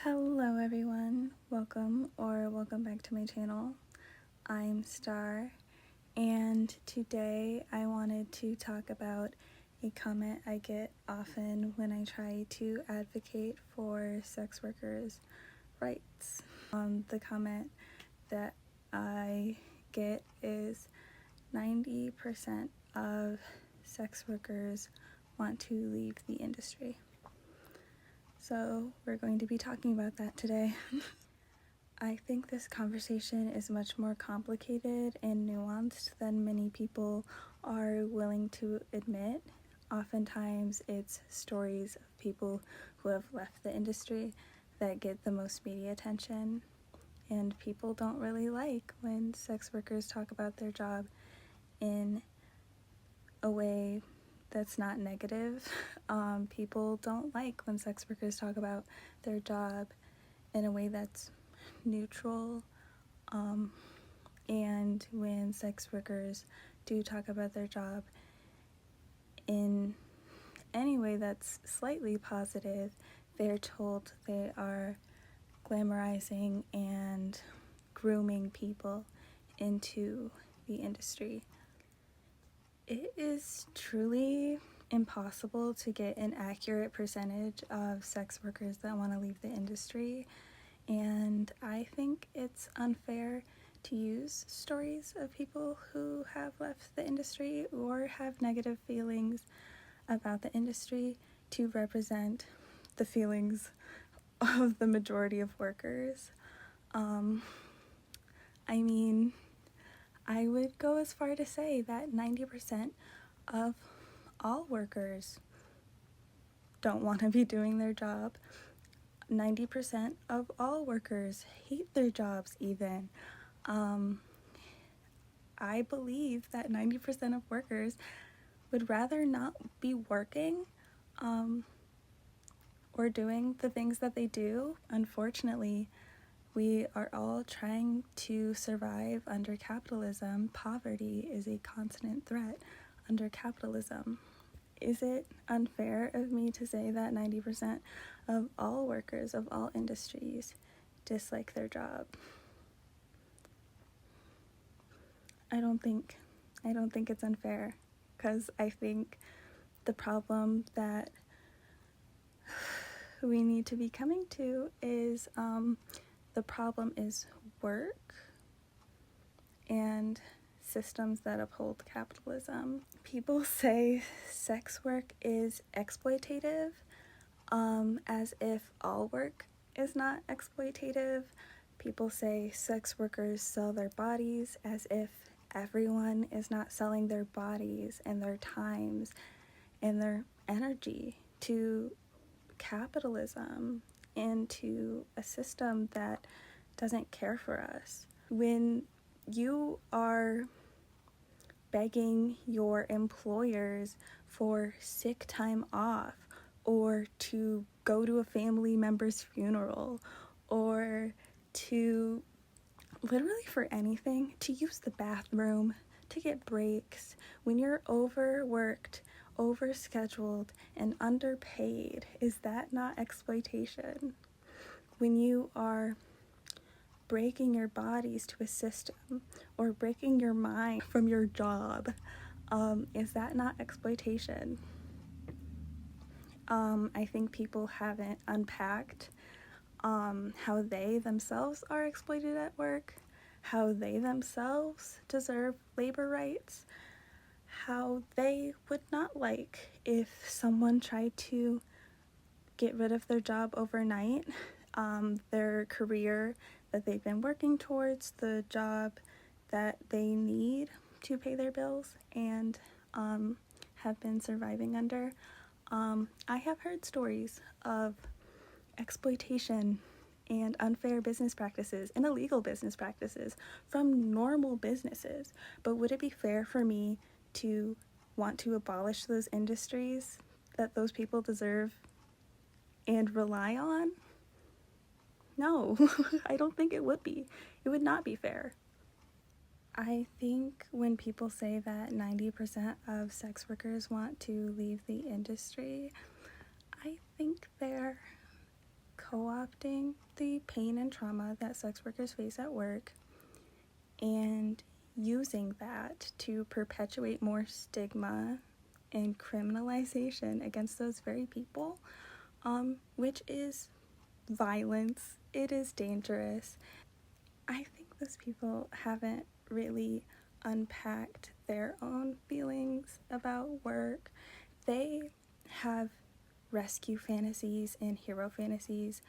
Hello everyone, welcome back to my channel. I'm Star, and today I wanted to talk about a comment I get often when I try to advocate for sex workers' rights. The comment that I get is 90% of sex workers want to leave the industry. So we're going to be talking about that today. I think this conversation is much more complicated and nuanced than many people are willing to admit. Oftentimes it's stories of people who have left the industry that get the most media attention, and people don't really like when sex workers talk about their job in a way that's not negative. People don't like when sex workers talk about their job in a way that's neutral, and when sex workers do talk about their job in any way that's slightly positive, they're told they are glamorizing and grooming people into the industry. It is truly impossible to get an accurate percentage of sex workers that want to leave the industry, and I think it's unfair to use stories of people who have left the industry or have negative feelings about the industry to represent the feelings of the majority of workers. I would go as far to say that 90% of all workers don't want to be doing their job. 90% of all workers hate their jobs even. I believe that 90% of workers would rather not be working or doing the things that they do. Unfortunately, we are all trying to survive under capitalism. Poverty is a constant threat under capitalism. Is it unfair of me to say that 90% of all workers of all industries dislike their job? I don't think it's unfair, because I think the problem that we need to be coming to is the problem is work and systems that uphold capitalism. People say sex work is exploitative, as if all work is not exploitative. People say sex workers sell their bodies, as if everyone is not selling their bodies and their times and their energy to capitalism and to a system that doesn't care for us. When you are begging your employers for sick time off, or to go to a family member's funeral, or to literally for anything, to use the bathroom, to get breaks, when you're overworked, overscheduled, and underpaid, is that not exploitation? When you are breaking your bodies to a system or breaking your mind from your job, is that not exploitation? I think people haven't unpacked how they themselves are exploited at work, how they themselves deserve labor rights, how they would not like if someone tried to get rid of their job overnight, their career that they've been working towards, the job that they need to pay their bills and have been surviving under. I have heard stories of exploitation and unfair business practices and illegal business practices from normal businesses, but would it be fair for me to want to abolish those industries that those people deserve and rely on? No, I don't think it would be. It would not be fair. I think when people say that 90% of sex workers want to leave the industry, I think they're co-opting the pain and trauma that sex workers face at work and using that to perpetuate more stigma and criminalization against those very people, which is violence. It is dangerous. I think those people haven't really unpacked their own feelings about work. They have rescue fantasies and hero fantasies.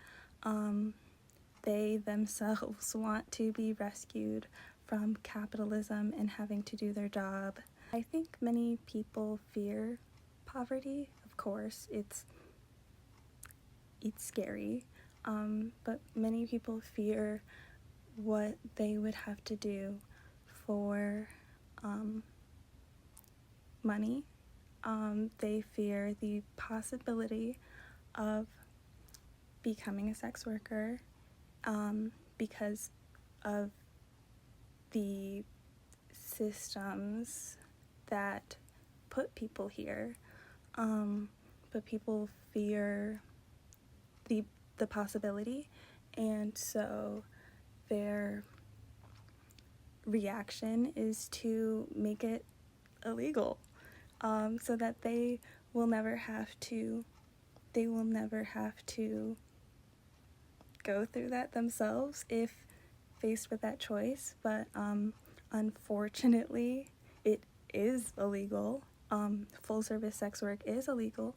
They themselves want to be rescued from capitalism and having to do their job. I think many people fear poverty. Of course, it's scary, but many people fear what they would have to do for money. They fear the possibility of becoming a sex worker because of the systems that put people here. But people fear the possibility, and so their reaction is to make it illegal, so that they will never have to go through that themselves if faced with that choice. But unfortunately, it is illegal. Full service sex work is illegal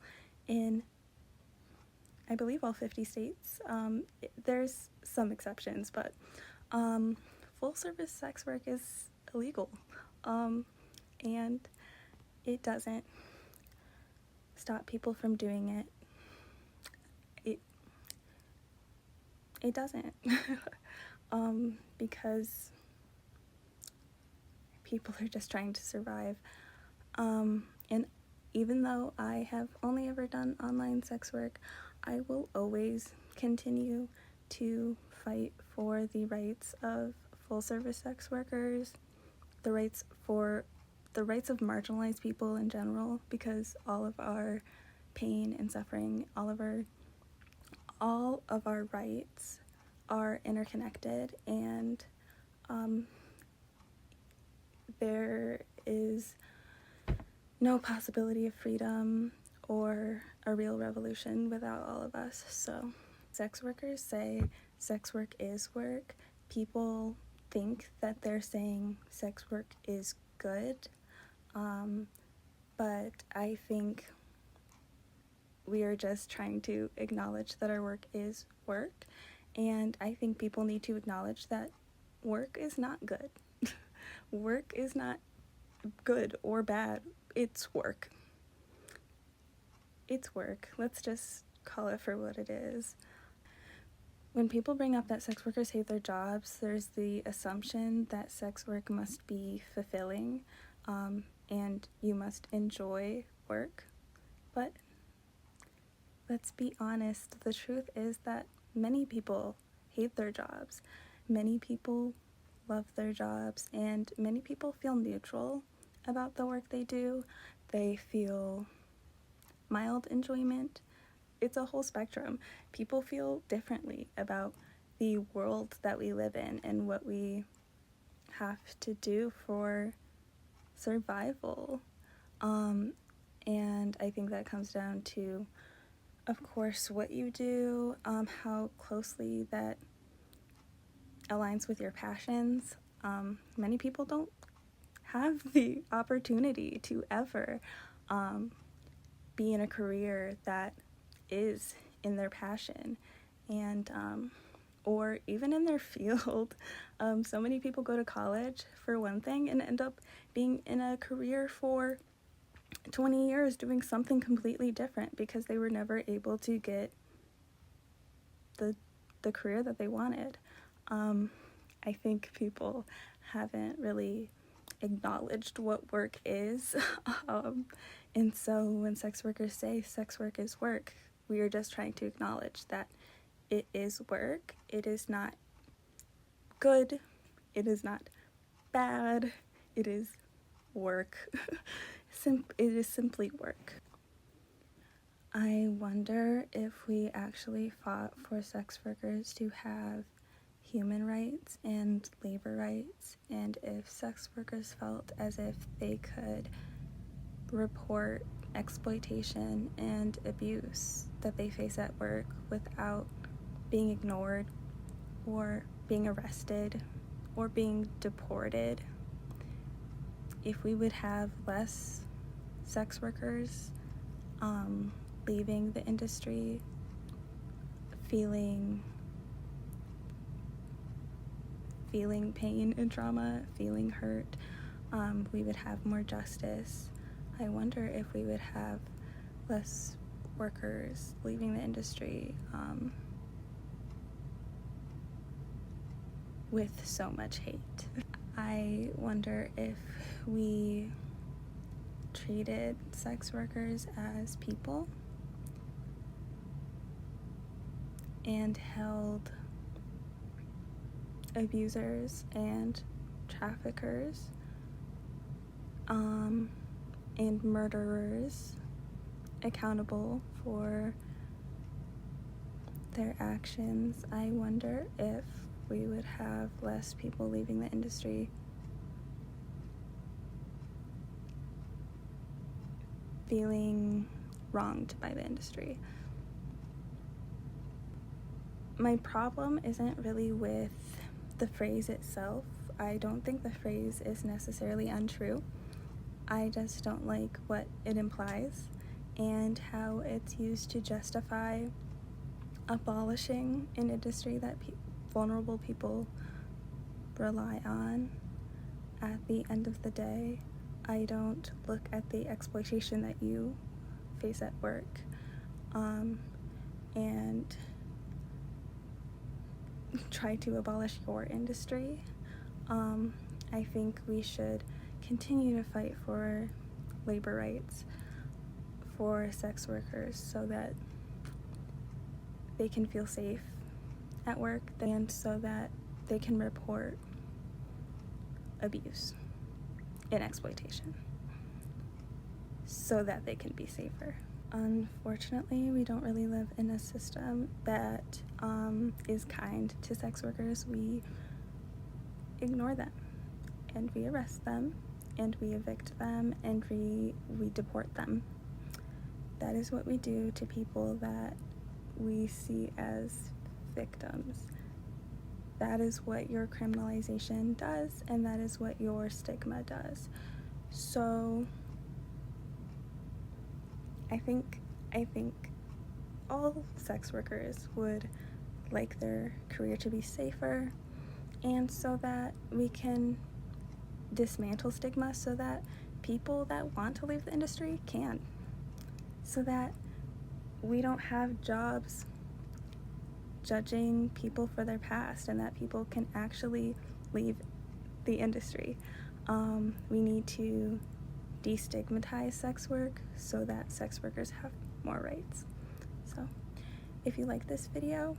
in, I believe, all 50 states. There's some exceptions, but full service sex work is illegal, and it doesn't stop people from doing it. It doesn't, because people are just trying to survive. And even though I have only ever done online sex work, I will always continue to fight for the rights of full service sex workers, the rights of marginalized people in general, because all of our pain and suffering, all of our rights are interconnected, and there is no possibility of freedom or a real revolution without all of us. So sex workers say sex work is work. People think that they're saying sex work is good, but I think we are just trying to acknowledge that our work is work, and I think people need to acknowledge that work is not good. Work is not good or bad. It's work. It's work. Let's just call it for what it is. When people bring up that sex workers hate their jobs, there's the assumption that sex work must be fulfilling, and you must enjoy work. But let's be honest, the truth is that many people hate their jobs. Many people love their jobs, and many people feel neutral about the work they do. They feel mild enjoyment. It's a whole spectrum. People feel differently about the world that we live in and what we have to do for survival. And I think that comes down to, of course, what you do, how closely that aligns with your passions. Many people don't have the opportunity to ever be in a career that is in their passion, and or even in their field. So many people go to college for one thing and end up being in a career for 20 years doing something completely different because they were never able to get the career that they wanted. I think people haven't really acknowledged what work is. And so when sex workers say sex work is work, we are just trying to acknowledge that it is work. It is not good. It is not bad. It is work. It is simply work. I wonder if we actually fought for sex workers to have human rights and labor rights, and if sex workers felt as if they could report exploitation and abuse that they face at work without being ignored or being arrested or being deported, if we would have less sex workers leaving the industry feeling pain and trauma, feeling hurt, we would have more justice. I wonder if we would have less workers leaving the industry with so much hate. I wonder if we treated sex workers as people and held abusers and traffickers and murderers accountable for their actions. I wonder if we would have less people leaving the industry feeling wronged by the industry. My problem isn't really with the phrase itself. I don't think the phrase is necessarily untrue. I just don't like what it implies and how it's used to justify abolishing an industry that vulnerable people rely on. At the end of the day, I don't look at the exploitation that you face at work and try to abolish your industry. I think we should continue to fight for labor rights for sex workers so that they can feel safe at work and so that they can report abuse and exploitation so that they can be safer. Unfortunately, we don't really live in a system that is kind to sex workers. We ignore them and we arrest them and we evict them and we deport them. That is what we do to people that we see as victims. That is what your criminalization does, and that is what your stigma does. So I think all sex workers would like their career to be safer, and so that we can dismantle stigma so that people that want to leave the industry can, so that we don't have jobs judging people for their past and that people can actually leave the industry. We need to destigmatize sex work so that sex workers have more rights. So if you like this video,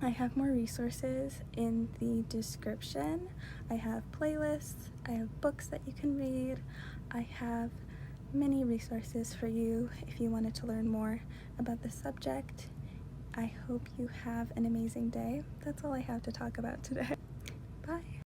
I have more resources in the description. I have playlists, I have books that you can read, I have many resources for you if you wanted to learn more about the subject. I hope you have an amazing day. That's all I have to talk about today.